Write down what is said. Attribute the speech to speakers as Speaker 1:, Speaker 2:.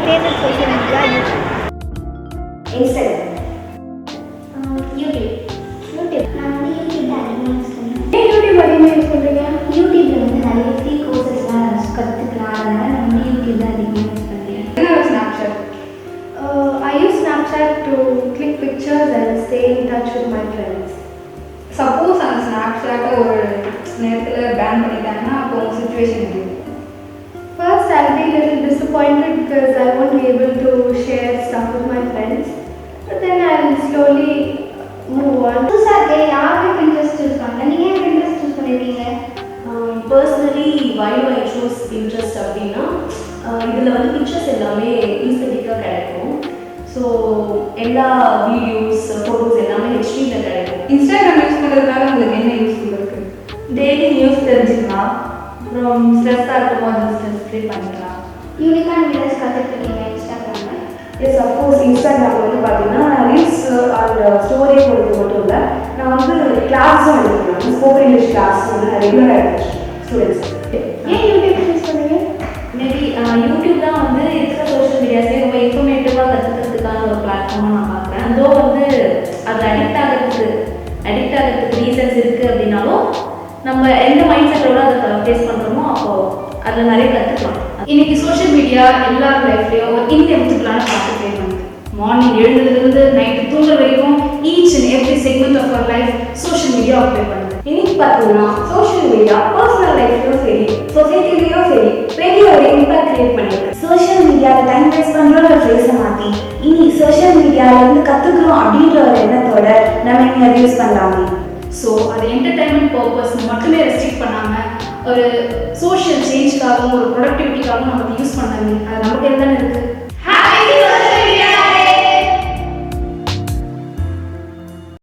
Speaker 1: Favourite social media YouTube.
Speaker 2: Instagram.
Speaker 3: YouTube. நான் வந்து YouTube தான் அதிகமாக யூஸ் பண்ணுவேன்.
Speaker 2: ஏன் யூடியூப் அதிகமாக யூஸ் பண்ணுறீங்க?
Speaker 3: யூடியூப்ல வந்து நிறைய ஃப்ரீ கோர்சஸ்லாம் கற்றுக்கலாம். அதனால நான் வந்து யூடியூப் தான் அதிகமாக யூஸ் பண்ணுறேன்.
Speaker 2: என்ன Snapchat?
Speaker 4: I use Snapchat to click pictures and stay in touch with my friends.
Speaker 2: Suppose அந்த ஸ்னாப்சாட்டை ஒரு நேரத்தில் பேன் பண்ணிட்டாங்கன்னா அப்போ உங்கள் சுச்சுவேஷன் எப்படி?
Speaker 4: First, I'll be a little disappointed because I won't be able to share stuff with my friends. But then I'll slowly move on.
Speaker 3: புதுசாக யாருக்கு interest இருக்காங்க? நீங்கள் ஏன் இன்ட்ரெஸ்ட் யூஸ் பண்ணிருக்கீங்க?
Speaker 5: Personally why I choose interest அப்படின்னா இதில் வந்து pictures எல்லாமே ஈஸ்தட்டிக்காக கிடைக்கும். ஸோ எல்லா வீடியோஸ் ஃபோட்டோஸ் எல்லாமே ஹெச்டியில் கிடைக்கும்.
Speaker 2: இன்ஸ்டாகிராம் யூஸ் பண்ணுறதுனால உங்களுக்கு என்ன யூஸ்ஃபுல் இருக்குது?
Speaker 5: டெய்லி நியூஸ் தெரிஞ்சுக்கலாம். அப்புறம் ஸ்ட்ரெஸ்ஸாக இருக்கும்போது அந்த ஸ்ட்ரெஸ் ஃப்ரீ பண்ணிக்கலாம்.
Speaker 3: யூனிக்கான வீடியோஸ் கற்றுருக்கீங்க இன்ஸ்டாகிராமில்?
Speaker 5: எஸ் அஃப்கோர்ஸ் இன்ஸ்டாகிராமில் வந்து பார்த்தீங்கன்னா நான் ரீல்ஸ் அண்ட் ஸ்டோரி போடுறது மட்டும் இல்லை, நான் வந்து கிளாஸும் எடுத்துக்கிறேன். ஸ்போக்கன் இங்கிலீஷ் கிளாஸ் வந்து நான் ரெகுலராக எடுத்துக்கிறேன் ஸ்டூடெண்ட்ஸ்.
Speaker 4: ஏன் யூடியூப் யூஸ் பண்ணுவீங்க?
Speaker 5: மேபி யூடியூப் தான் வந்து இருக்கிற சோஷியல் மீடியாஸ்லேயே ரொம்ப இன்ஃபர்மேட்டிவாக கற்றுக்கிறதுக்கான ஒரு பிளாட்ஃபார்மாக நான் பார்க்குறேன். அதோ வந்து அது அடிக்ட் ஆகிறதுக்கு ரீசன்ஸ் இருக்குது அப்படின்னாலும் நம்ம எந்த மைண்ட் செட்டோட அதை ஃபேஸ் பண்ணுறோமோ அப்போது அதில் நிறைய கற்றுக்கலாம்.
Speaker 6: இன்னைக்கு சோஷியல் மீடியா எல்லார் லைஃப்லேயும் ஒரு இன்எவிட்டபிளான பார்ட் ப்ளே பண்ணுது. மார்னிங் எழுந்ததுலேருந்து நைட்டு தூங்குற வரைக்கும் each and every segment of our life social media apply பண்ணுது.
Speaker 5: இன்னைக்கு பார்த்தீங்கன்னா சோஷியல் மீடியா பர்சனல் லைஃப்லையும் சரி சொசைட்டிலையும் சரி பெரிய ஒரு இம்பாக்ட் கிரியேட் பண்ணியிருக்கு.
Speaker 2: சோஷியல் மீடியாவில் டைம் வேஸ்ட் பண்ணுறோம் ஒரு ஃப்ரேஸை மாற்றி இனி சோஷியல் மீடியாவிலேருந்து கற்றுக்குறோம் அப்படின்ற ஒரு எண்ணத்தோட நம்ம இங்கே அதை யூஸ் பண்ணலாமே.
Speaker 6: ஸோ அது என்டர்டைன்மெண்ட் பர்பஸ் மட்டுமே ரெஸ்ட்ரிக்ட் பண்ணாமல் ஒரு சோஷியல் சேஞ்சுக்காகவும் ஒரு ப்ரொடக்டிவிட்டிக்காகவும் நம்ம யூஸ் பண்ணாங்க. அது நமக்கு என்ன இருக்குது?